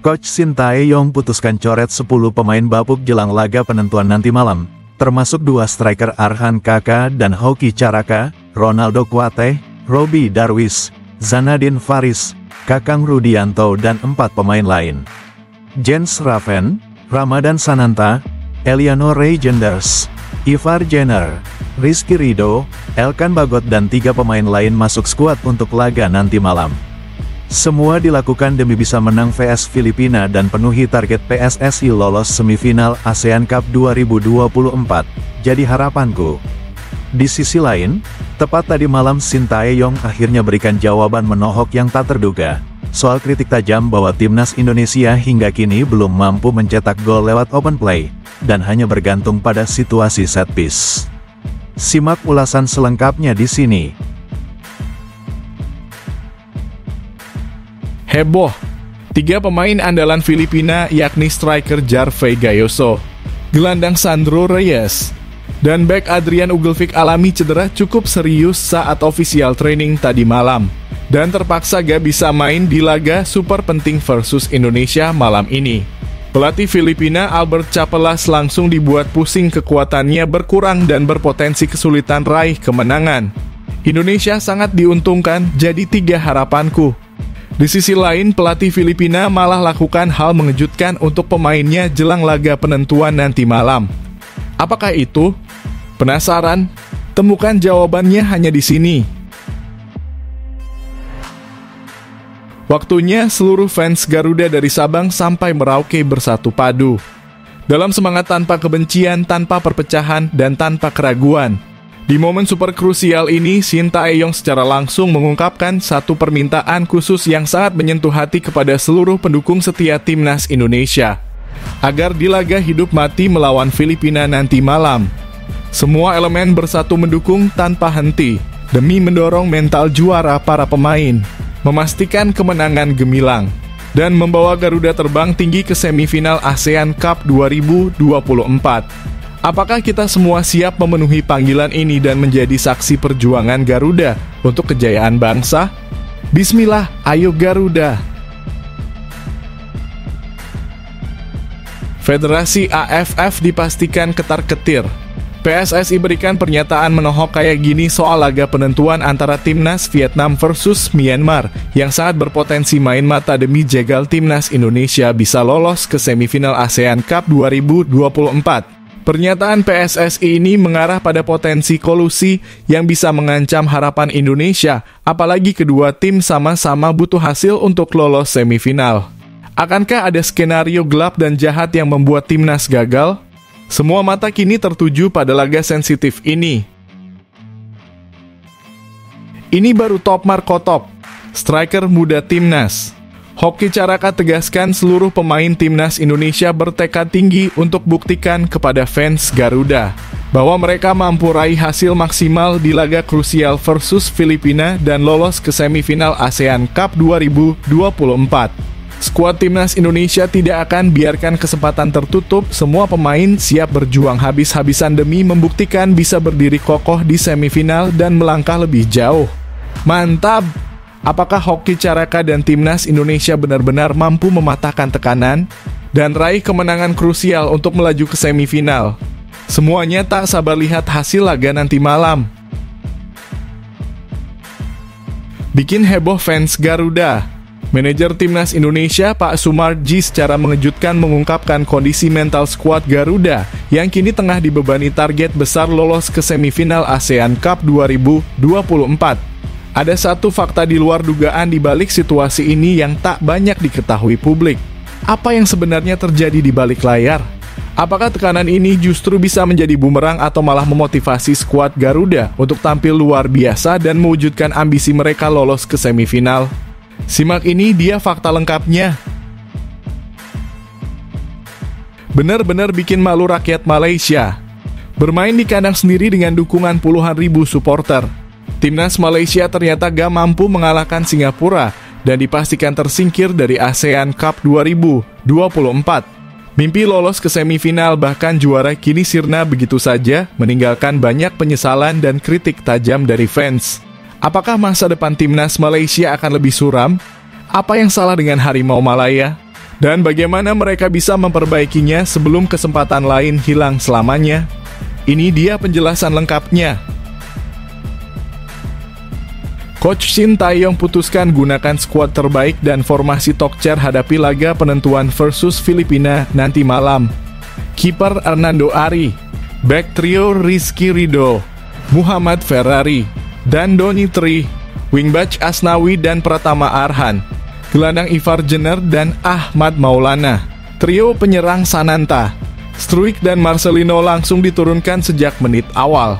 Coach Sintayong putuskan coret 10 pemain bapuk jelang laga penentuan nanti malam, termasuk 2 striker Arhan Kaka dan Hoki Caraka, Ronaldo Kuate, Robbie Darwish, Zanadin Faris, Kakang Rudianto dan 4 pemain lain. Jens Raven, Ramadan Sananta, Eliano Reijenders, Ivar Jenner, Rizky Ridho, Elkan Bagot dan 3 pemain lain masuk skuad untuk laga nanti malam. Semua dilakukan demi bisa menang vs Filipina dan penuhi target PSSI lolos semifinal ASEAN Cup 2024, jadi harapanku. Di sisi lain, tepat tadi malam Sintayong akhirnya berikan jawaban menohok yang tak terduga, soal kritik tajam bahwa timnas Indonesia hingga kini belum mampu mencetak gol lewat open play, dan hanya bergantung pada situasi set piece. Simak ulasan selengkapnya di sini. Heboh, 3 pemain andalan Filipina yakni striker Jarvey Gayoso, gelandang Sandro Reyes, dan bek Adrian Ugelvik alami cedera cukup serius saat official training tadi malam, dan terpaksa gak bisa main di laga super penting versus Indonesia malam ini. Pelatih Filipina Albert Chapelas langsung dibuat pusing kekuatannya berkurang dan berpotensi kesulitan raih kemenangan. Indonesia sangat diuntungkan, jadi 3 harapanku. Di sisi lain, pelatih Filipina malah lakukan hal mengejutkan untuk pemainnya jelang laga penentuan nanti malam. Apakah itu? Penasaran? Temukan jawabannya hanya di sini. Waktunya seluruh fans Garuda dari Sabang sampai Merauke bersatu padu. Dalam semangat tanpa kebencian, tanpa perpecahan, dan tanpa keraguan. Di momen super krusial ini, Sintayong secara langsung mengungkapkan satu permintaan khusus yang sangat menyentuh hati kepada seluruh pendukung setia timnas Indonesia, agar di laga hidup mati melawan Filipina nanti malam, semua elemen bersatu mendukung tanpa henti, demi mendorong mental juara para pemain, memastikan kemenangan gemilang, dan membawa Garuda terbang tinggi ke semifinal ASEAN Cup 2024. Apakah kita semua siap memenuhi panggilan ini dan menjadi saksi perjuangan Garuda untuk kejayaan bangsa? Bismillah, ayo Garuda! Federasi AFF dipastikan ketar-ketir. PSSI berikan pernyataan menohok kayak gini soal laga penentuan antara timnas Vietnam versus Myanmar yang sangat berpotensi main mata demi jegal timnas Indonesia bisa lolos ke semifinal ASEAN Cup 2024. Pernyataan PSSI ini mengarah pada potensi kolusi yang bisa mengancam harapan Indonesia, apalagi kedua tim sama-sama butuh hasil untuk lolos semifinal. Akankah ada skenario gelap dan jahat yang membuat timnas gagal? Semua mata kini tertuju pada laga sensitif ini. Ini baru Top Markotop, striker muda timnas. Hoki Caraka tegaskan seluruh pemain timnas Indonesia bertekad tinggi untuk buktikan kepada fans Garuda bahwa mereka mampu raih hasil maksimal di laga krusial versus Filipina dan lolos ke semifinal ASEAN Cup 2024. Skuad timnas Indonesia tidak akan biarkan kesempatan tertutup, semua pemain siap berjuang habis-habisan demi membuktikan bisa berdiri kokoh di semifinal dan melangkah lebih jauh. Mantap! Apakah Hoki Caraka dan timnas Indonesia benar-benar mampu mematahkan tekanan dan raih kemenangan krusial untuk melaju ke semifinal? Semuanya tak sabar lihat hasil laga nanti malam. Bikin heboh fans Garuda. Manajer timnas Indonesia Pak Sumarji secara mengejutkan mengungkapkan kondisi mental skuad Garuda yang kini tengah dibebani target besar lolos ke semifinal ASEAN Cup 2024. Ada satu fakta di luar dugaan di balik situasi ini yang tak banyak diketahui publik. Apa yang sebenarnya terjadi di balik layar? Apakah tekanan ini justru bisa menjadi bumerang atau malah memotivasi skuad Garuda untuk tampil luar biasa dan mewujudkan ambisi mereka lolos ke semifinal? Simak ini dia fakta lengkapnya. Benar-benar bikin malu rakyat Malaysia. Bermain di kandang sendiri dengan dukungan puluhan ribu supporter, timnas Malaysia ternyata gak mampu mengalahkan Singapura dan dipastikan tersingkir dari ASEAN Cup 2024. Mimpi lolos ke semifinal bahkan juara kini sirna begitu saja, meninggalkan banyak penyesalan dan kritik tajam dari fans. Apakah masa depan timnas Malaysia akan lebih suram? Apa yang salah dengan Harimau Malaya? Dan bagaimana mereka bisa memperbaikinya sebelum kesempatan lain hilang selamanya? Ini dia penjelasan lengkapnya. Coach Shin Tae-yong putuskan gunakan skuad terbaik dan formasi Tokcer hadapi laga penentuan versus Filipina nanti malam. Kiper Hernando Ari, back trio Rizky Ridho, Muhammad Ferrari, dan Doni Tri, wingback Asnawi dan Pratama Arhan, gelandang Ivar Jenner dan Ahmad Maulana, trio penyerang Sananta, Struijk dan Marcelino langsung diturunkan sejak menit awal.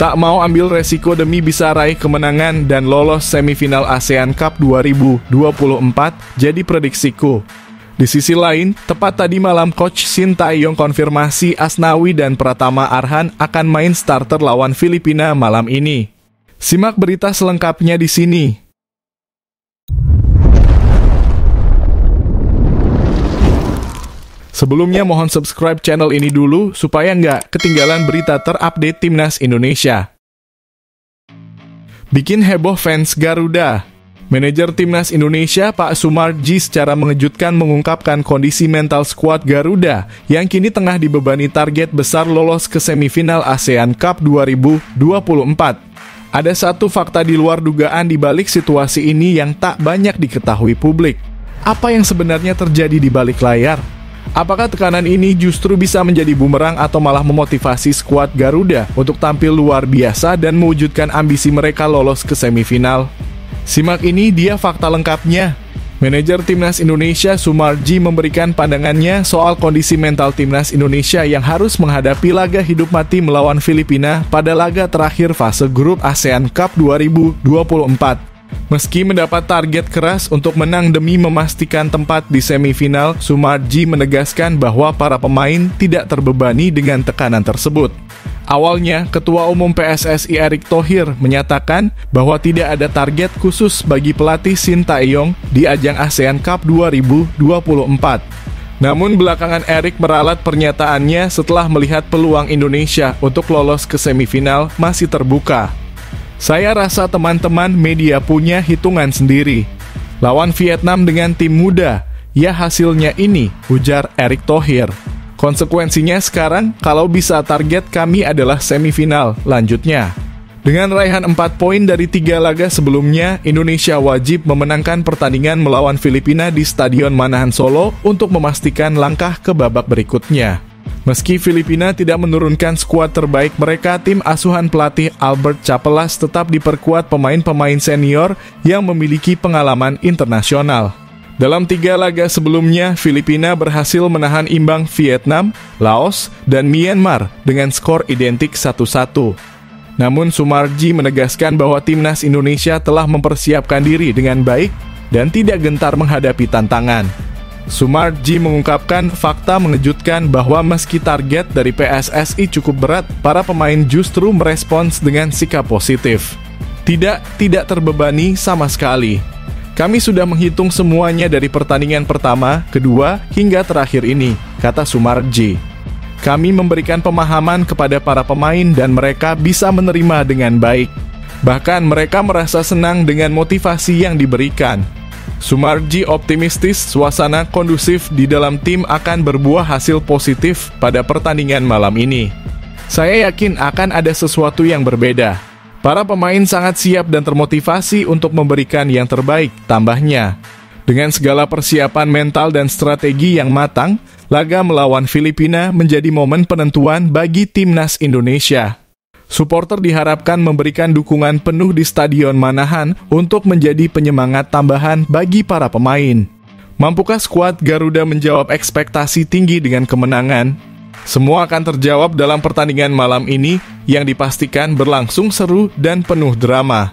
Tak mau ambil resiko demi bisa raih kemenangan dan lolos semifinal ASEAN Cup 2024 jadi prediksiku. Di sisi lain, tepat tadi malam Coach Shin Tae-yong konfirmasi Asnawi dan Pratama Arhan akan main starter lawan Filipina malam ini. Simak berita selengkapnya di sini. Sebelumnya mohon subscribe channel ini dulu supaya nggak ketinggalan berita terupdate Timnas Indonesia. Bikin heboh fans Garuda. Manajer Timnas Indonesia Pak Sumarji secara mengejutkan mengungkapkan kondisi mental skuad Garuda yang kini tengah dibebani target besar lolos ke semifinal ASEAN Cup 2024. Ada satu fakta di luar dugaan di balik situasi ini yang tak banyak diketahui publik. Apa yang sebenarnya terjadi di balik layar? Apakah tekanan ini justru bisa menjadi bumerang atau malah memotivasi skuad Garuda untuk tampil luar biasa dan mewujudkan ambisi mereka lolos ke semifinal? Simak ini dia fakta lengkapnya. Manajer Timnas Indonesia Sumarji memberikan pandangannya soal kondisi mental Timnas Indonesia yang harus menghadapi laga hidup mati melawan Filipina pada laga terakhir fase grup ASEAN Cup 2024. Meski mendapat target keras untuk menang demi memastikan tempat di semifinal, Sumarji menegaskan bahwa para pemain tidak terbebani dengan tekanan tersebut. Awalnya, Ketua Umum PSSI Erick Thohir menyatakan bahwa tidak ada target khusus bagi pelatih Shin Tae-yong di ajang ASEAN Cup 2024. Namun belakangan Erick meralat pernyataannya setelah melihat peluang Indonesia untuk lolos ke semifinal masih terbuka. Saya rasa teman-teman media punya hitungan sendiri. Lawan Vietnam dengan tim muda, ya hasilnya ini, ujar Erick Thohir. Konsekuensinya sekarang, kalau bisa target kami adalah semifinal, lanjutnya. Dengan raihan 4 poin dari 3 laga sebelumnya, Indonesia wajib memenangkan pertandingan melawan Filipina di Stadion Manahan Solo untuk memastikan langkah ke babak berikutnya. Meski Filipina tidak menurunkan skuad terbaik mereka, tim asuhan pelatih Albert Capelas tetap diperkuat pemain-pemain senior yang memiliki pengalaman internasional. Dalam 3 laga sebelumnya, Filipina berhasil menahan imbang Vietnam, Laos, dan Myanmar dengan skor identik 1-1. Namun Sumarji menegaskan bahwa Timnas Indonesia telah mempersiapkan diri dengan baik dan tidak gentar menghadapi tantangan. Sumarji mengungkapkan fakta mengejutkan bahwa meski target dari PSSI cukup berat, para pemain justru merespons dengan sikap positif. Tidak terbebani sama sekali. Kami sudah menghitung semuanya dari pertandingan pertama, kedua, hingga terakhir ini, kata Sumarji. Kami memberikan pemahaman kepada para pemain dan mereka bisa menerima dengan baik. Bahkan mereka merasa senang dengan motivasi yang diberikan. Sumarji optimistis suasana kondusif di dalam tim akan berbuah hasil positif pada pertandingan malam ini. Saya yakin akan ada sesuatu yang berbeda. Para pemain sangat siap dan termotivasi untuk memberikan yang terbaik, tambahnya. Dengan segala persiapan mental dan strategi yang matang, laga melawan Filipina menjadi momen penentuan bagi Timnas Indonesia. Supporter diharapkan memberikan dukungan penuh di Stadion Manahan untuk menjadi penyemangat tambahan bagi para pemain. Mampukah skuad Garuda menjawab ekspektasi tinggi dengan kemenangan? Semua akan terjawab dalam pertandingan malam ini yang dipastikan berlangsung seru dan penuh drama.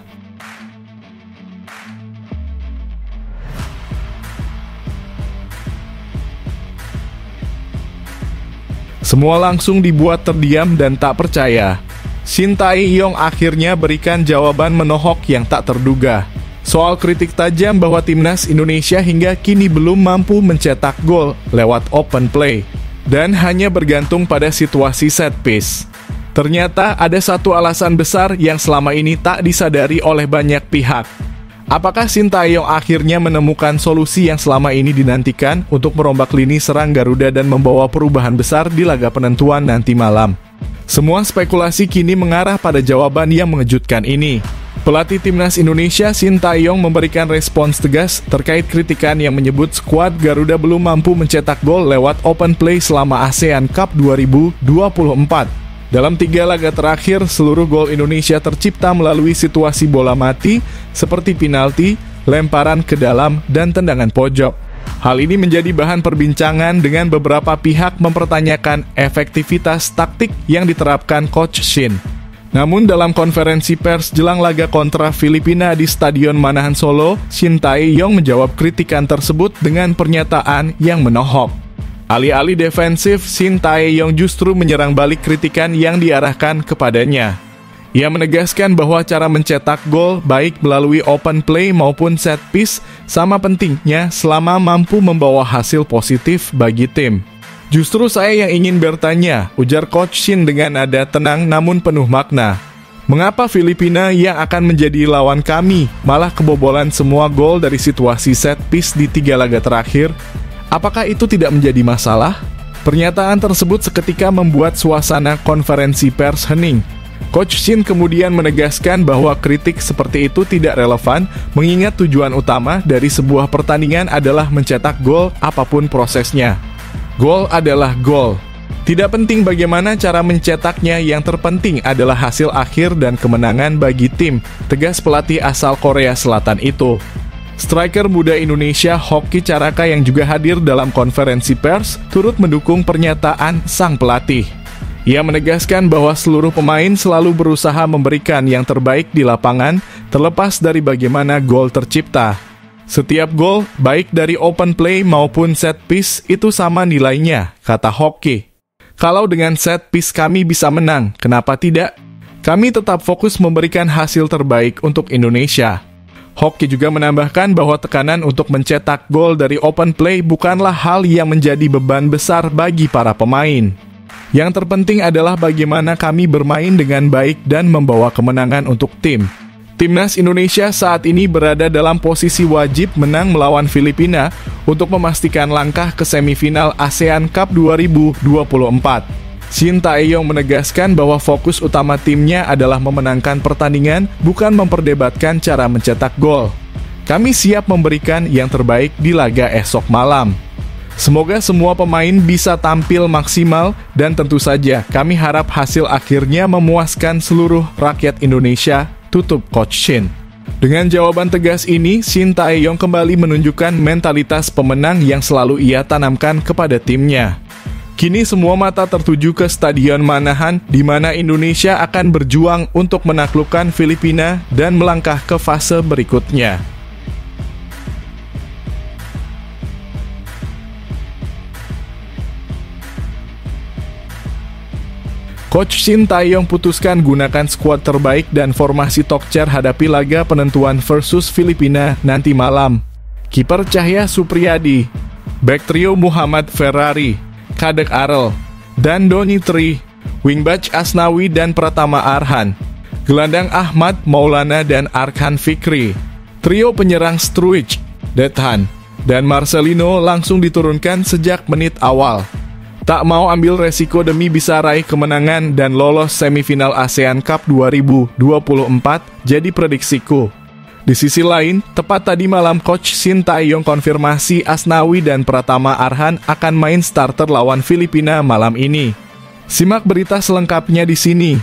Semua langsung dibuat terdiam dan tak percaya. Shin Tae-yong akhirnya berikan jawaban menohok yang tak terduga. Soal kritik tajam bahwa Timnas Indonesia hingga kini belum mampu mencetak gol lewat open play dan hanya bergantung pada situasi set piece. Ternyata ada satu alasan besar yang selama ini tak disadari oleh banyak pihak. Apakah Sintayong akhirnya menemukan solusi yang selama ini dinantikan untuk merombak lini serang Garuda dan membawa perubahan besar di laga penentuan nanti malam? Semua spekulasi kini mengarah pada jawaban yang mengejutkan ini. Pelatih Timnas Indonesia Sintayong memberikan respons tegas terkait kritikan yang menyebut skuad Garuda belum mampu mencetak gol lewat open play selama ASEAN Cup 2024. Dalam 3 laga terakhir, seluruh gol Indonesia tercipta melalui situasi bola mati seperti penalti, lemparan ke dalam, dan tendangan pojok. Hal ini menjadi bahan perbincangan dengan beberapa pihak mempertanyakan efektivitas taktik yang diterapkan Coach Shin. Namun dalam konferensi pers jelang laga kontra Filipina di Stadion Manahan Solo, Sintayong menjawab kritikan tersebut dengan pernyataan yang menohok. Alih-alih defensif, Sintayong justru menyerang balik kritikan yang diarahkan kepadanya. Ia menegaskan bahwa cara mencetak gol baik melalui open play maupun set piece sama pentingnya selama mampu membawa hasil positif bagi tim. Justru saya yang ingin bertanya, ujar Coach Shin dengan nada tenang namun penuh makna. Mengapa Filipina yang akan menjadi lawan kami malah kebobolan semua gol dari situasi set piece di 3 laga terakhir? Apakah itu tidak menjadi masalah? Pernyataan tersebut seketika membuat suasana konferensi pers hening. Coach Shin kemudian menegaskan bahwa kritik seperti itu tidak relevan, mengingat tujuan utama dari sebuah pertandingan adalah mencetak gol apapun prosesnya. Gol adalah gol. Tidak penting bagaimana cara mencetaknya, yang terpenting adalah hasil akhir dan kemenangan bagi tim, tegas pelatih asal Korea Selatan itu. Striker muda Indonesia Hoki Caraka yang juga hadir dalam konferensi pers turut mendukung pernyataan sang pelatih. Ia menegaskan bahwa seluruh pemain selalu berusaha memberikan yang terbaik di lapangan terlepas dari bagaimana gol tercipta. Setiap gol, baik dari open play maupun set piece, itu sama nilainya, kata Hoki. Kalau dengan set piece kami bisa menang, kenapa tidak? Kami tetap fokus memberikan hasil terbaik untuk Indonesia. Hoki juga menambahkan bahwa tekanan untuk mencetak gol dari open play bukanlah hal yang menjadi beban besar bagi para pemain. Yang terpenting adalah bagaimana kami bermain dengan baik dan membawa kemenangan untuk tim. Timnas Indonesia saat ini berada dalam posisi wajib menang melawan Filipina untuk memastikan langkah ke semifinal ASEAN Cup 2024. Sintayong menegaskan bahwa fokus utama timnya adalah memenangkan pertandingan, bukan memperdebatkan cara mencetak gol. Kami siap memberikan yang terbaik di laga esok malam. Semoga semua pemain bisa tampil maksimal dan tentu saja kami harap hasil akhirnya memuaskan seluruh rakyat Indonesia, tutup Coach Shin. Dengan jawaban tegas ini, Sintayong kembali menunjukkan mentalitas pemenang yang selalu ia tanamkan kepada timnya. Kini semua mata tertuju ke Stadion Manahan, di mana Indonesia akan berjuang untuk menaklukkan Filipina dan melangkah ke fase berikutnya. Coach Sintayong putuskan gunakan skuad terbaik dan formasi Tokcer hadapi laga penentuan versus Filipina nanti malam. Kiper Cahya Supriyadi, bek trio Muhammad Ferrari, Kadek Arel, dan Doni Tri, wingback Asnawi dan Pratama Arhan, gelandang Ahmad Maulana dan Arkan Fikri, trio penyerang Struich, Dethan, dan Marcelino langsung diturunkan sejak menit awal. Tak mau ambil resiko demi bisa raih kemenangan dan lolos semifinal ASEAN Cup 2024 jadi prediksiku. Di sisi lain, tepat tadi malam Coach Sintayong konfirmasi Asnawi dan Pratama Arhan akan main starter lawan Filipina malam ini. Simak berita selengkapnya di sini.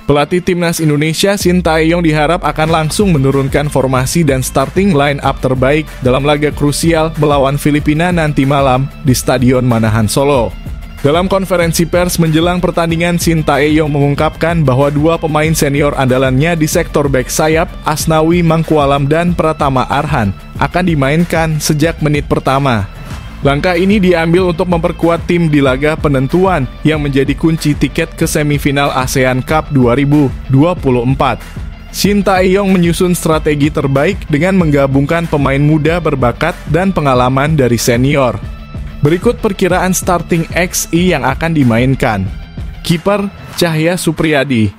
Pelatih Timnas Indonesia Sintayong diharap akan langsung menurunkan formasi dan starting line up terbaik dalam laga krusial melawan Filipina nanti malam di Stadion Manahan Solo. Dalam konferensi pers menjelang pertandingan, Sintayong mengungkapkan bahwa 2 pemain senior andalannya di sektor bek sayap, Asnawi Mangkualam dan Pratama Arhan, akan dimainkan sejak menit pertama. Langkah ini diambil untuk memperkuat tim di laga penentuan yang menjadi kunci tiket ke semifinal ASEAN Cup 2024. Sintayong menyusun strategi terbaik dengan menggabungkan pemain muda berbakat dan pengalaman dari senior. Berikut perkiraan starting XI yang akan dimainkan. Kiper Cahya Supriyadi,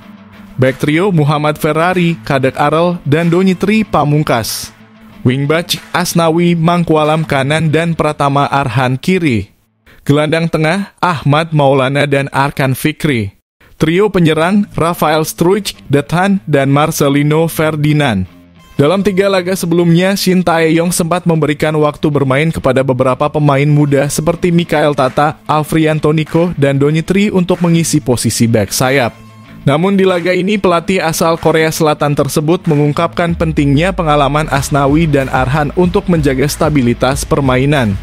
bek trio Muhammad Ferrari, Kadek Arel, dan Doni Tri Pamungkas. Wingback Asnawi Mangkualam kanan dan Pratama Arhan kiri. Gelandang tengah Ahmad Maulana dan Arkan Fikri. Trio penyerang Rafael Struijk, Dethan, dan Marcelino Ferdinand. Dalam 3 laga sebelumnya, Shin Tae-yong sempat memberikan waktu bermain kepada beberapa pemain muda seperti Mikael Tata, Alfrian Toniko, dan Donitri untuk mengisi posisi back sayap. Namun di laga ini pelatih asal Korea Selatan tersebut mengungkapkan pentingnya pengalaman Asnawi dan Arhan untuk menjaga stabilitas permainan.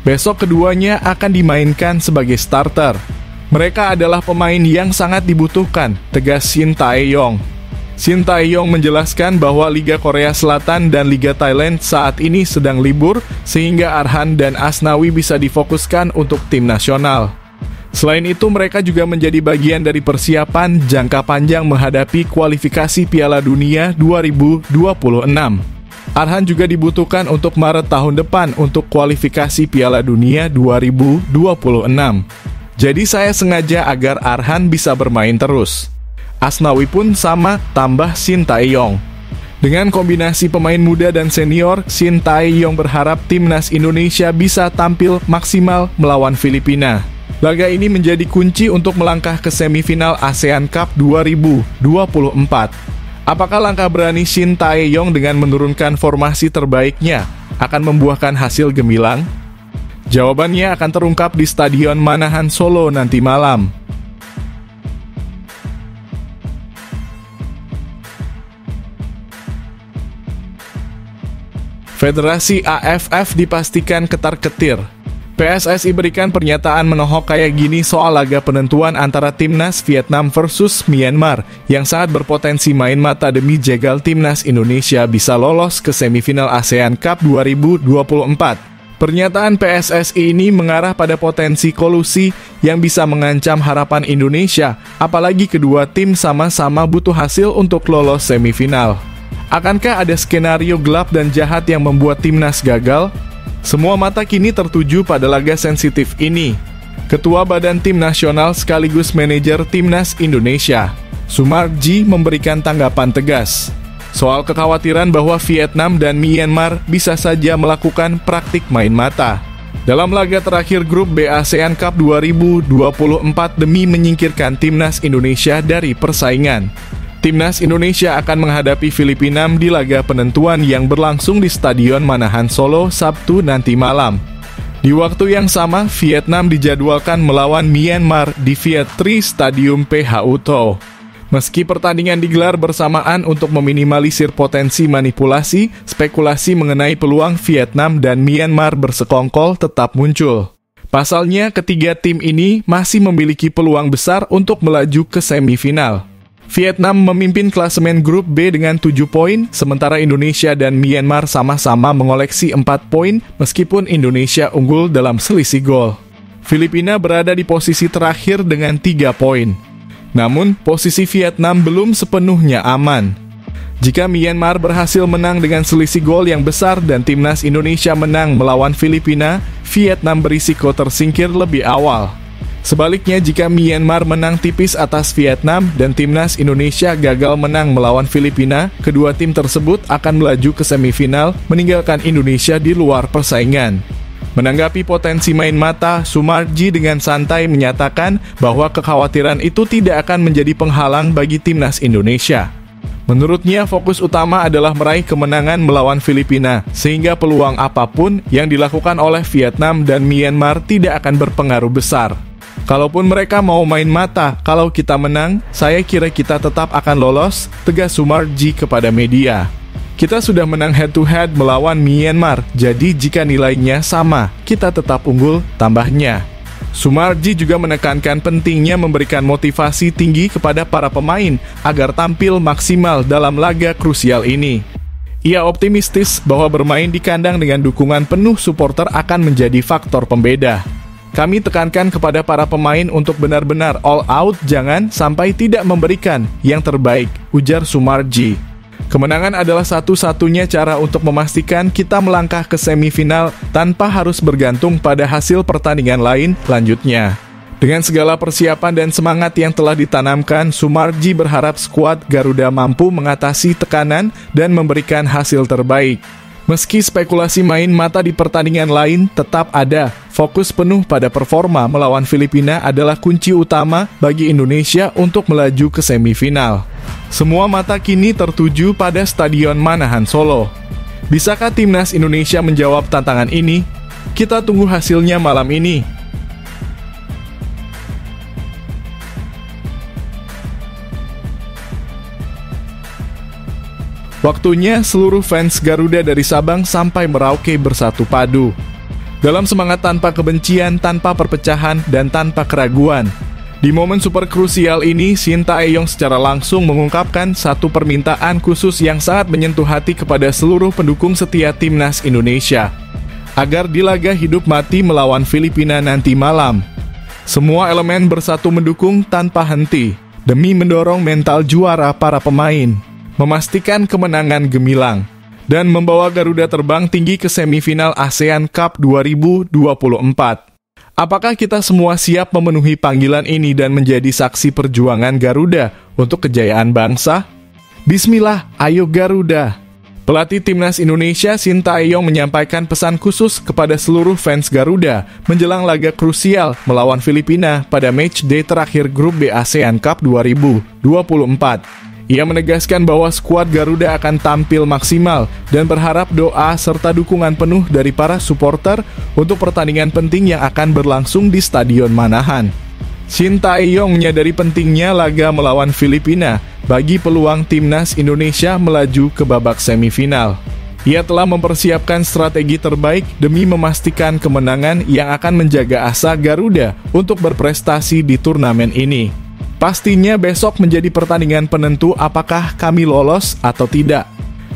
Besok keduanya akan dimainkan sebagai starter. Mereka adalah pemain yang sangat dibutuhkan, tegas Shin Tae-yong. Shin Tae-yong menjelaskan bahwa Liga Korea Selatan dan Liga Thailand saat ini sedang libur, sehingga Arhan dan Asnawi bisa difokuskan untuk tim nasional. Selain itu, mereka juga menjadi bagian dari persiapan jangka panjang menghadapi kualifikasi Piala Dunia 2026. Arhan juga dibutuhkan untuk Maret tahun depan untuk kualifikasi Piala Dunia 2026. Jadi saya sengaja agar Arhan bisa bermain terus. Asnawi pun sama, tambah Shin Tae-yong. Dengan kombinasi pemain muda dan senior, Shin Tae-yong berharap timnas Indonesia bisa tampil maksimal melawan Filipina. Laga ini menjadi kunci untuk melangkah ke semifinal ASEAN Cup 2024. Apakah langkah berani Shin Tae-yong dengan menurunkan formasi terbaiknya akan membuahkan hasil gemilang? Jawabannya akan terungkap di Stadion Manahan Solo nanti malam. Federasi AFF dipastikan ketar-ketir. PSSI berikan pernyataan menohok kayak gini soal laga penentuan antara timnas Vietnam versus Myanmar yang sangat berpotensi main mata demi jegal timnas Indonesia bisa lolos ke semifinal ASEAN Cup 2024. Pernyataan PSSI ini mengarah pada potensi kolusi yang bisa mengancam harapan Indonesia, apalagi kedua tim sama-sama butuh hasil untuk lolos semifinal. Akankah ada skenario gelap dan jahat yang membuat timnas gagal? Semua mata kini tertuju pada laga sensitif ini. Ketua Badan Tim Nasional sekaligus manajer Timnas Indonesia, Sumarji, memberikan tanggapan tegas soal kekhawatiran bahwa Vietnam dan Myanmar bisa saja melakukan praktik main mata dalam laga terakhir grup B ASEAN Cup 2024 demi menyingkirkan Timnas Indonesia dari persaingan. Timnas Indonesia akan menghadapi Filipina di laga penentuan yang berlangsung di Stadion Manahan Solo Sabtu nanti malam. Di waktu yang sama, Vietnam dijadwalkan melawan Myanmar di Viet Tri Stadium PHU Tho. Meski pertandingan digelar bersamaan untuk meminimalisir potensi manipulasi, spekulasi mengenai peluang Vietnam dan Myanmar bersekongkol tetap muncul. Pasalnya, ketiga tim ini masih memiliki peluang besar untuk melaju ke semifinal. Vietnam memimpin klasemen grup B dengan 7 poin, sementara Indonesia dan Myanmar sama-sama mengoleksi 4 poin meskipun Indonesia unggul dalam selisih gol. Filipina berada di posisi terakhir dengan 3 poin. Namun, posisi Vietnam belum sepenuhnya aman. Jika Myanmar berhasil menang dengan selisih gol yang besar dan timnas Indonesia menang melawan Filipina, Vietnam berisiko tersingkir lebih awal. Sebaliknya, jika Myanmar menang tipis atas Vietnam dan timnas Indonesia gagal menang melawan Filipina, kedua tim tersebut akan melaju ke semifinal, meninggalkan Indonesia di luar persaingan. Menanggapi potensi main mata, Sumarji dengan santai menyatakan bahwa kekhawatiran itu tidak akan menjadi penghalang bagi timnas Indonesia. Menurutnya, fokus utama adalah meraih kemenangan melawan Filipina, sehingga peluang apapun yang dilakukan oleh Vietnam dan Myanmar tidak akan berpengaruh besar. Kalaupun mereka mau main mata, kalau kita menang, saya kira kita tetap akan lolos, tegas Sumarji kepada media. Kita sudah menang head-to-head melawan Myanmar, jadi jika nilainya sama, kita tetap unggul, tambahnya. Sumarji juga menekankan pentingnya memberikan motivasi tinggi kepada para pemain agar tampil maksimal dalam laga krusial ini. Ia optimistis bahwa bermain di kandang dengan dukungan penuh supporter akan menjadi faktor pembeda. Kami tekankan kepada para pemain untuk benar-benar all out, jangan sampai tidak memberikan yang terbaik, ujar Sumarji. Kemenangan adalah satu-satunya cara untuk memastikan kita melangkah ke semifinal tanpa harus bergantung pada hasil pertandingan lain, lanjutnya. Dengan segala persiapan dan semangat yang telah ditanamkan, Sumarji berharap skuad Garuda mampu mengatasi tekanan dan memberikan hasil terbaik. Meski spekulasi main mata di pertandingan lain tetap ada, fokus penuh pada performa melawan Filipina adalah kunci utama bagi Indonesia untuk melaju ke semifinal. Semua mata kini tertuju pada Stadion Manahan Solo. Bisakah timnas Indonesia menjawab tantangan ini? Kita tunggu hasilnya malam ini. Waktunya seluruh fans Garuda dari Sabang sampai Merauke bersatu padu. Dalam semangat tanpa kebencian, tanpa perpecahan, dan tanpa keraguan. Di momen super krusial ini, Sintayong secara langsung mengungkapkan satu permintaan khusus yang sangat menyentuh hati kepada seluruh pendukung setia timnas Indonesia. Agar di laga hidup mati melawan Filipina nanti malam, semua elemen bersatu mendukung tanpa henti, demi mendorong mental juara para pemain, memastikan kemenangan gemilang, dan membawa Garuda terbang tinggi ke semifinal ASEAN Cup 2024. Apakah kita semua siap memenuhi panggilan ini dan menjadi saksi perjuangan Garuda untuk kejayaan bangsa? Bismillah, ayo Garuda! Pelatih timnas Indonesia Sintayong menyampaikan pesan khusus kepada seluruh fans Garuda menjelang laga krusial melawan Filipina pada match day terakhir grup B ASEAN Cup 2024. Ia menegaskan bahwa skuad Garuda akan tampil maksimal dan berharap doa serta dukungan penuh dari para supporter untuk pertandingan penting yang akan berlangsung di Stadion Manahan. Sintayong menyadari pentingnya laga melawan Filipina bagi peluang timnas Indonesia melaju ke babak semifinal. Ia telah mempersiapkan strategi terbaik demi memastikan kemenangan yang akan menjaga asa Garuda untuk berprestasi di turnamen ini. Pastinya besok menjadi pertandingan penentu apakah kami lolos atau tidak.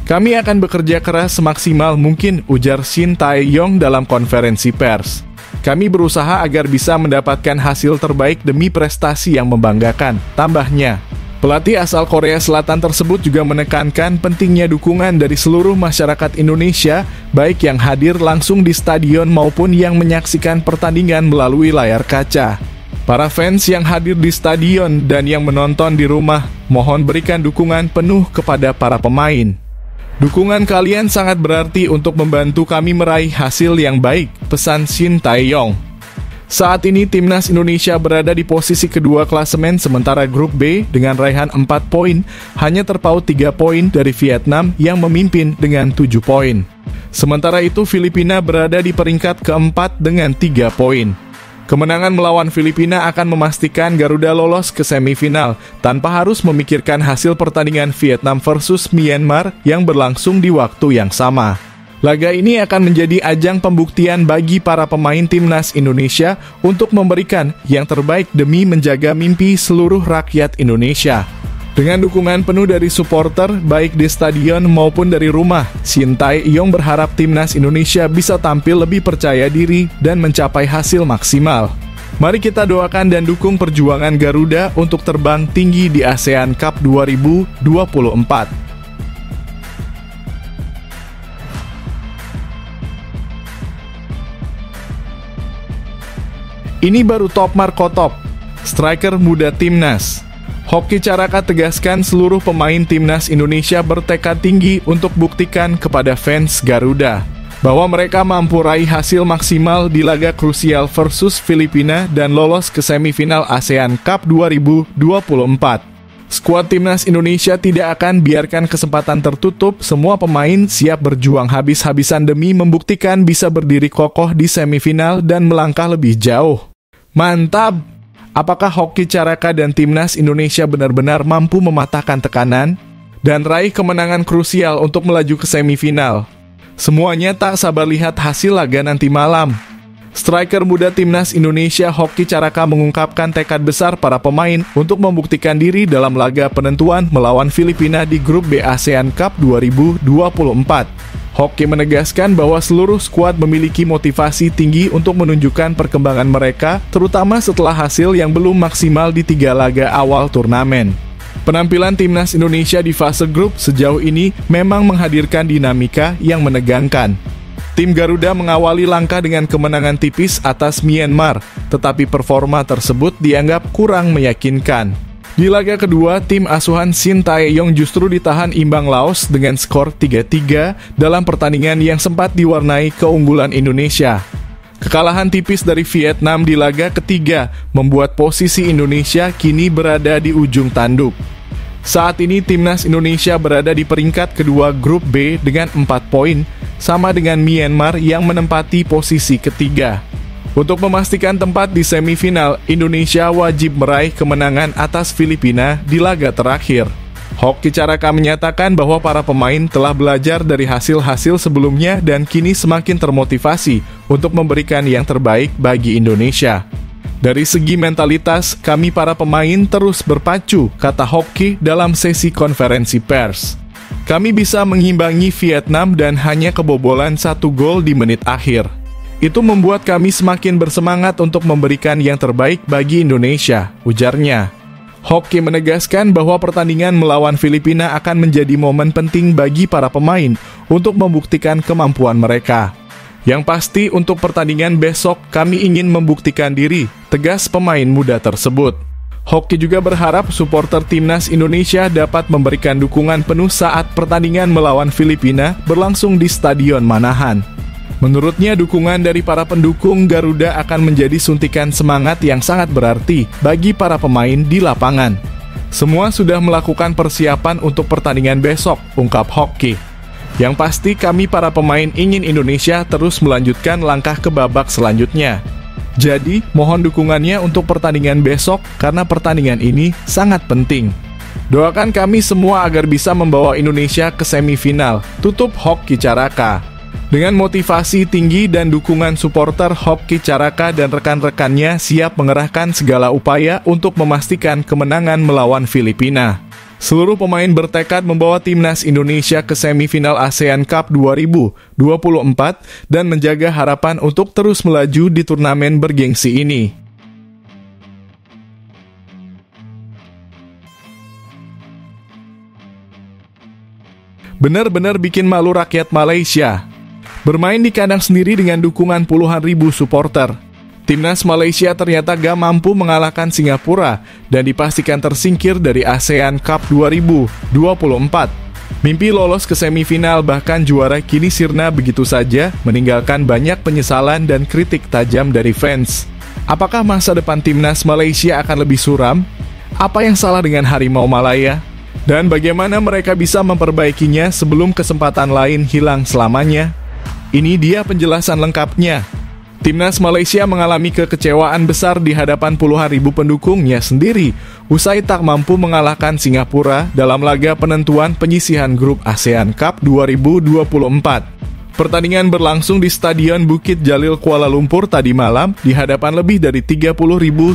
Kami akan bekerja keras semaksimal mungkin, ujar Sintayong dalam konferensi pers. Kami berusaha agar bisa mendapatkan hasil terbaik demi prestasi yang membanggakan, tambahnya. Pelatih asal Korea Selatan tersebut juga menekankan pentingnya dukungan dari seluruh masyarakat Indonesia, baik yang hadir langsung di stadion maupun yang menyaksikan pertandingan melalui layar kaca. Para fans yang hadir di stadion dan yang menonton di rumah, mohon berikan dukungan penuh kepada para pemain. Dukungan kalian sangat berarti untuk membantu kami meraih hasil yang baik, pesan Sintayong. Saat ini timnas Indonesia berada di posisi kedua klasemen sementara grup B dengan raihan 4 poin, hanya terpaut 3 poin dari Vietnam yang memimpin dengan 7 poin. Sementara itu Filipina berada di peringkat keempat dengan 3 poin. Kemenangan melawan Filipina akan memastikan Garuda lolos ke semifinal tanpa harus memikirkan hasil pertandingan Vietnam versus Myanmar yang berlangsung di waktu yang sama. Laga ini akan menjadi ajang pembuktian bagi para pemain timnas Indonesia untuk memberikan yang terbaik demi menjaga mimpi seluruh rakyat Indonesia. Dengan dukungan penuh dari supporter, baik di stadion maupun dari rumah, Sintayong berharap timnas Indonesia bisa tampil lebih percaya diri dan mencapai hasil maksimal. Mari kita doakan dan dukung perjuangan Garuda untuk terbang tinggi di ASEAN Cup 2024. Ini baru top Marco Top, striker muda timnas. Hoki Caraka tegaskan seluruh pemain timnas Indonesia bertekad tinggi untuk buktikan kepada fans Garuda bahwa mereka mampu raih hasil maksimal di laga krusial versus Filipina dan lolos ke semifinal ASEAN Cup 2024. Skuad timnas Indonesia tidak akan biarkan kesempatan tertutup, semua pemain siap berjuang habis-habisan demi membuktikan bisa berdiri kokoh di semifinal dan melangkah lebih jauh. Mantap! Apakah Hoki Caraka dan timnas Indonesia benar-benar mampu mematahkan tekanan dan raih kemenangan krusial untuk melaju ke semifinal? Semuanya tak sabar lihat hasil laga nanti malam. Striker muda timnas Indonesia Hoki Caraka mengungkapkan tekad besar para pemain untuk membuktikan diri dalam laga penentuan melawan Filipina di grup B ASEAN Cup 2024. Hoki menegaskan bahwa seluruh skuad memiliki motivasi tinggi untuk menunjukkan perkembangan mereka, terutama setelah hasil yang belum maksimal di 3 laga awal turnamen. Penampilan timnas Indonesia di fase grup sejauh ini memang menghadirkan dinamika yang menegangkan. Tim Garuda mengawali langkah dengan kemenangan tipis atas Myanmar, tetapi performa tersebut dianggap kurang meyakinkan. Di laga kedua, tim asuhan Shin Tae-yong justru ditahan imbang Laos dengan skor 3-3 dalam pertandingan yang sempat diwarnai keunggulan Indonesia. Kekalahan tipis dari Vietnam di laga ketiga membuat posisi Indonesia kini berada di ujung tanduk. Saat ini timnas Indonesia berada di peringkat kedua grup B dengan 4 poin, sama dengan Myanmar yang menempati posisi ketiga. Untuk memastikan tempat di semifinal, Indonesia wajib meraih kemenangan atas Filipina di laga terakhir. Hoki Caraka menyatakan bahwa para pemain telah belajar dari hasil-hasil sebelumnya dan kini semakin termotivasi untuk memberikan yang terbaik bagi Indonesia. Dari segi mentalitas, kami para pemain terus berpacu, kata Hoki dalam sesi konferensi pers. Kami bisa mengimbangi Vietnam dan hanya kebobolan 1 gol di menit akhir. Itu membuat kami semakin bersemangat untuk memberikan yang terbaik bagi Indonesia, ujarnya. Hoki menegaskan bahwa pertandingan melawan Filipina akan menjadi momen penting bagi para pemain untuk membuktikan kemampuan mereka. Yang pasti untuk pertandingan besok kami ingin membuktikan diri, tegas pemain muda tersebut. Hoki juga berharap supporter timnas Indonesia dapat memberikan dukungan penuh saat pertandingan melawan Filipina berlangsung di Stadion Manahan. Menurutnya, dukungan dari para pendukung Garuda akan menjadi suntikan semangat yang sangat berarti bagi para pemain di lapangan. Semua sudah melakukan persiapan untuk pertandingan besok, ungkap Hoki. Yang pasti kami para pemain ingin Indonesia terus melanjutkan langkah ke babak selanjutnya. Jadi, mohon dukungannya untuk pertandingan besok karena pertandingan ini sangat penting. Doakan kami semua agar bisa membawa Indonesia ke semifinal, tutup Hoki Caraka. Dengan motivasi tinggi dan dukungan supporter, Hoki Caraka dan rekan-rekannya siap mengerahkan segala upaya untuk memastikan kemenangan melawan Filipina. Seluruh pemain bertekad membawa timnas Indonesia ke semifinal ASEAN Cup 2024 dan menjaga harapan untuk terus melaju di turnamen bergengsi ini. Benar-benar bikin malu rakyat Malaysia. Bermain di kandang sendiri dengan dukungan puluhan ribu supporter, timnas Malaysia ternyata gak mampu mengalahkan Singapura dan dipastikan tersingkir dari ASEAN Cup 2024. Mimpi lolos ke semifinal bahkan juara kini sirna begitu saja, meninggalkan banyak penyesalan dan kritik tajam dari fans. Apakah masa depan timnas Malaysia akan lebih suram? Apa yang salah dengan Harimau Malaya? Dan bagaimana mereka bisa memperbaikinya sebelum kesempatan lain hilang selamanya? Ini dia penjelasan lengkapnya. Timnas Malaysia mengalami kekecewaan besar di hadapan puluhan ribu pendukungnya sendiri usai tak mampu mengalahkan Singapura dalam laga penentuan penyisihan grup ASEAN Cup 2024. Pertandingan berlangsung di Stadion Bukit Jalil Kuala Lumpur tadi malam di hadapan lebih dari 30.000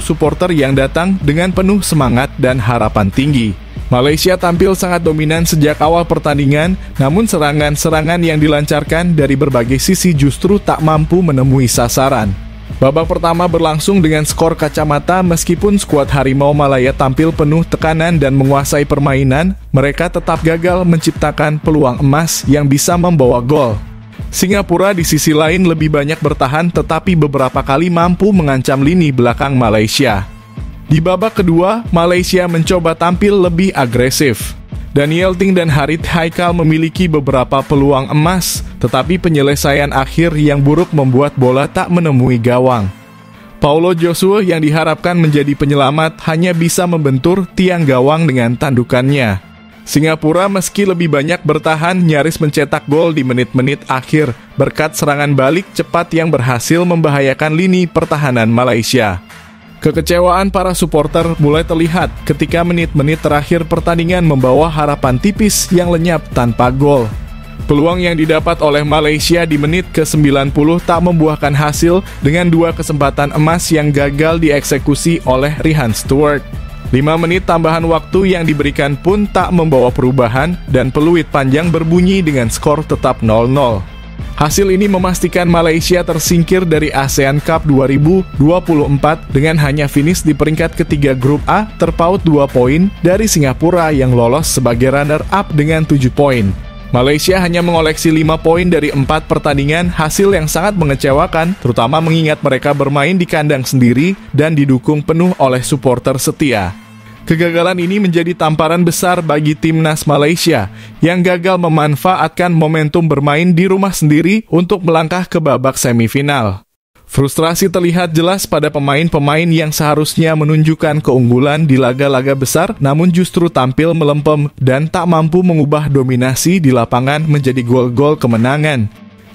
supporter yang datang dengan penuh semangat dan harapan tinggi. Malaysia tampil sangat dominan sejak awal pertandingan, namun serangan-serangan yang dilancarkan dari berbagai sisi justru tak mampu menemui sasaran. Babak pertama berlangsung dengan skor kacamata. Meskipun skuad Harimau Malaya tampil penuh tekanan dan menguasai permainan, mereka tetap gagal menciptakan peluang emas yang bisa membawa gol. Singapura di sisi lain lebih banyak bertahan tetapi beberapa kali mampu mengancam lini belakang Malaysia. Di babak kedua, Malaysia mencoba tampil lebih agresif. Daniel Ting dan Harith Haikal memiliki beberapa peluang emas, tetapi penyelesaian akhir yang buruk membuat bola tak menemui gawang. Paulo Joshua yang diharapkan menjadi penyelamat hanya bisa membentur tiang gawang dengan tandukannya. Singapura meski lebih banyak bertahan nyaris mencetak gol di menit-menit akhir berkat serangan balik cepat yang berhasil membahayakan lini pertahanan Malaysia. Kekecewaan para supporter mulai terlihat ketika menit-menit terakhir pertandingan membawa harapan tipis yang lenyap tanpa gol. Peluang yang didapat oleh Malaysia di menit ke-90 tak membuahkan hasil dengan 2 kesempatan emas yang gagal dieksekusi oleh Rihan Stewart. 5 menit tambahan waktu yang diberikan pun tak membawa perubahan dan peluit panjang berbunyi dengan skor tetap 0-0. Hasil ini memastikan Malaysia tersingkir dari ASEAN Cup 2024 dengan hanya finish di peringkat ketiga grup A terpaut 2 poin dari Singapura yang lolos sebagai runner-up dengan 7 poin. Malaysia hanya mengoleksi 5 poin dari 4 pertandingan, hasil yang sangat mengecewakan, terutama mengingat mereka bermain di kandang sendiri dan didukung penuh oleh supporter setia. Kegagalan ini menjadi tamparan besar bagi timnas Malaysia yang gagal memanfaatkan momentum bermain di rumah sendiri untuk melangkah ke babak semifinal. Frustrasi terlihat jelas pada pemain-pemain yang seharusnya menunjukkan keunggulan di laga-laga besar, namun justru tampil melempem dan tak mampu mengubah dominasi di lapangan menjadi gol-gol kemenangan.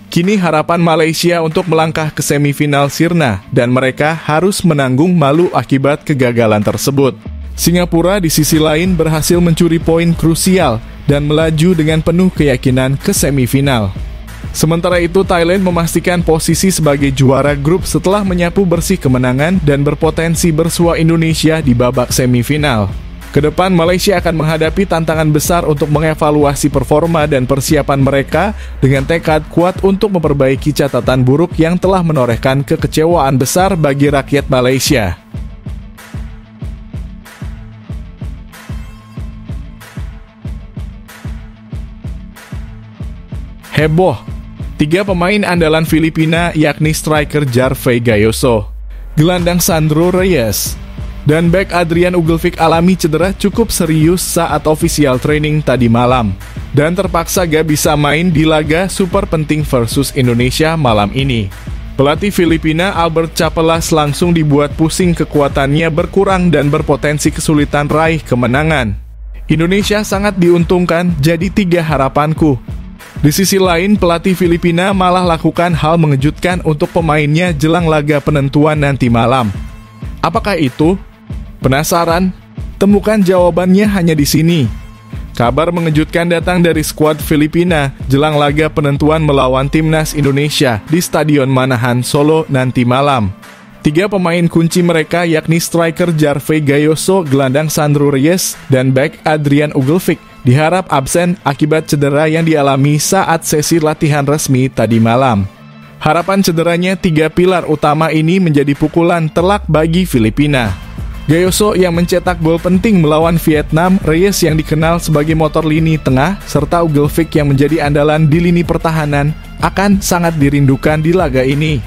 Kini harapan Malaysia untuk melangkah ke semifinal sirna dan mereka harus menanggung malu akibat kegagalan tersebut. Singapura di sisi lain berhasil mencuri poin krusial dan melaju dengan penuh keyakinan ke semifinal. Sementara itu, Thailand memastikan posisi sebagai juara grup setelah menyapu bersih kemenangan dan berpotensi bersua Indonesia di babak semifinal. Kedepan, Malaysia akan menghadapi tantangan besar untuk mengevaluasi performa dan persiapan mereka dengan tekad kuat untuk memperbaiki catatan buruk yang telah menorehkan kekecewaan besar bagi rakyat Malaysia. Heboh, 3 pemain andalan Filipina yakni striker Jarve Gayoso, gelandang Sandro Reyes, dan bek Adrian Ugelvik alami cedera cukup serius saat official training tadi malam, dan terpaksa gak bisa main di laga super penting versus Indonesia malam ini. Pelatih Filipina Albert Chapelas langsung dibuat pusing kekuatannya berkurang dan berpotensi kesulitan raih kemenangan. Indonesia sangat diuntungkan, jadi 3 harapanku. Di sisi lain, pelatih Filipina malah lakukan hal mengejutkan untuk pemainnya jelang laga penentuan nanti malam. Apakah itu? Penasaran? Temukan jawabannya hanya di sini. Kabar mengejutkan datang dari skuad Filipina jelang laga penentuan melawan timnas Indonesia di Stadion Manahan, Solo nanti malam. 3 pemain kunci mereka yakni striker Jarve Gayoso, gelandang Sandro Reyes, dan bek Adrian Ugelvik diharap absen akibat cedera yang dialami saat sesi latihan resmi tadi malam. Harapan cederanya 3 pilar utama ini menjadi pukulan telak bagi Filipina. Gayoso yang mencetak gol penting melawan Vietnam, Reyes yang dikenal sebagai motor lini tengah, serta Ugelvik yang menjadi andalan di lini pertahanan akan sangat dirindukan di laga ini.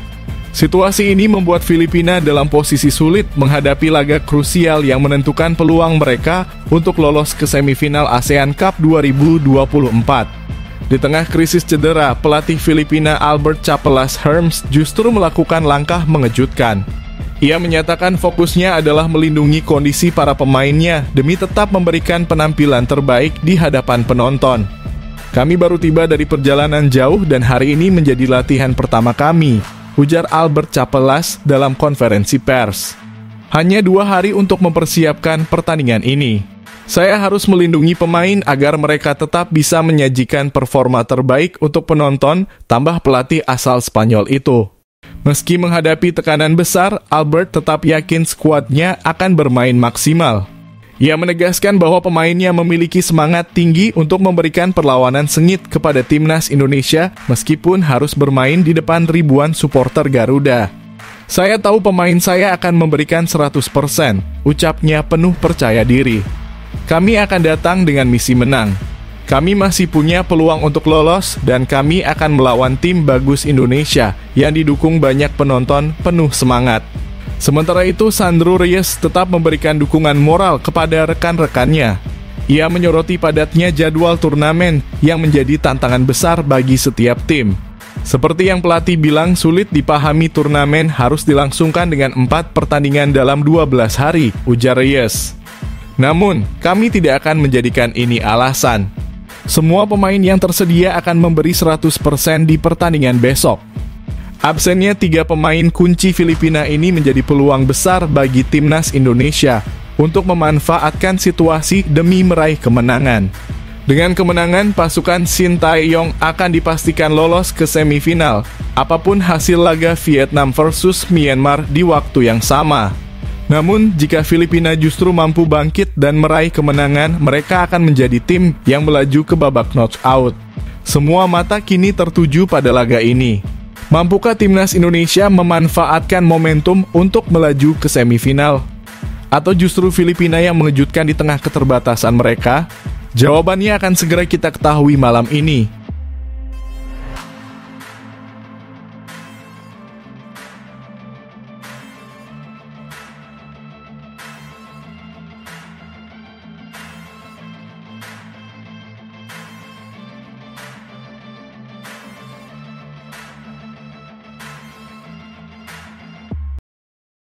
Situasi ini membuat Filipina dalam posisi sulit menghadapi laga krusial yang menentukan peluang mereka untuk lolos ke semifinal ASEAN Cup 2024. Di tengah krisis cedera, pelatih Filipina Albert Chapelas Herms justru melakukan langkah mengejutkan. Ia menyatakan fokusnya adalah melindungi kondisi para pemainnya demi tetap memberikan penampilan terbaik di hadapan penonton. Kami baru tiba dari perjalanan jauh dan hari ini menjadi latihan pertama kami, ujar Albert Chapelas dalam konferensi pers. Hanya 2 hari untuk mempersiapkan pertandingan ini. Saya harus melindungi pemain agar mereka tetap bisa menyajikan performa terbaik untuk penonton, tambah pelatih asal Spanyol itu. Meski menghadapi tekanan besar, Albert tetap yakin skuadnya akan bermain maksimal. Ia menegaskan bahwa pemainnya memiliki semangat tinggi untuk memberikan perlawanan sengit kepada timnas Indonesia meskipun harus bermain di depan ribuan supporter Garuda. Saya tahu pemain saya akan memberikan 100%, ucapnya penuh percaya diri. Kami akan datang dengan misi menang. Kami masih punya peluang untuk lolos dan kami akan melawan tim bagus Indonesia yang didukung banyak penonton penuh semangat. Sementara itu, Sandro Reyes tetap memberikan dukungan moral kepada rekan-rekannya. Ia menyoroti padatnya jadwal turnamen yang menjadi tantangan besar bagi setiap tim. Seperti yang pelatih bilang, sulit dipahami turnamen harus dilangsungkan dengan 4 pertandingan dalam 12 hari, ujar Reyes. Namun, kami tidak akan menjadikan ini alasan. Semua pemain yang tersedia akan memberi 100% di pertandingan besok. Absennya 3 pemain kunci Filipina ini menjadi peluang besar bagi timnas Indonesia untuk memanfaatkan situasi demi meraih kemenangan. Dengan kemenangan, pasukan Sintayong akan dipastikan lolos ke semifinal, apapun hasil laga Vietnam versus Myanmar di waktu yang sama. Namun, jika Filipina justru mampu bangkit dan meraih kemenangan, mereka akan menjadi tim yang melaju ke babak knockout. Semua mata kini tertuju pada laga ini. Mampukah timnas Indonesia memanfaatkan momentum untuk melaju ke semifinal? Atau justru Filipina yang mengejutkan di tengah keterbatasan mereka? Jawabannya akan segera kita ketahui malam ini.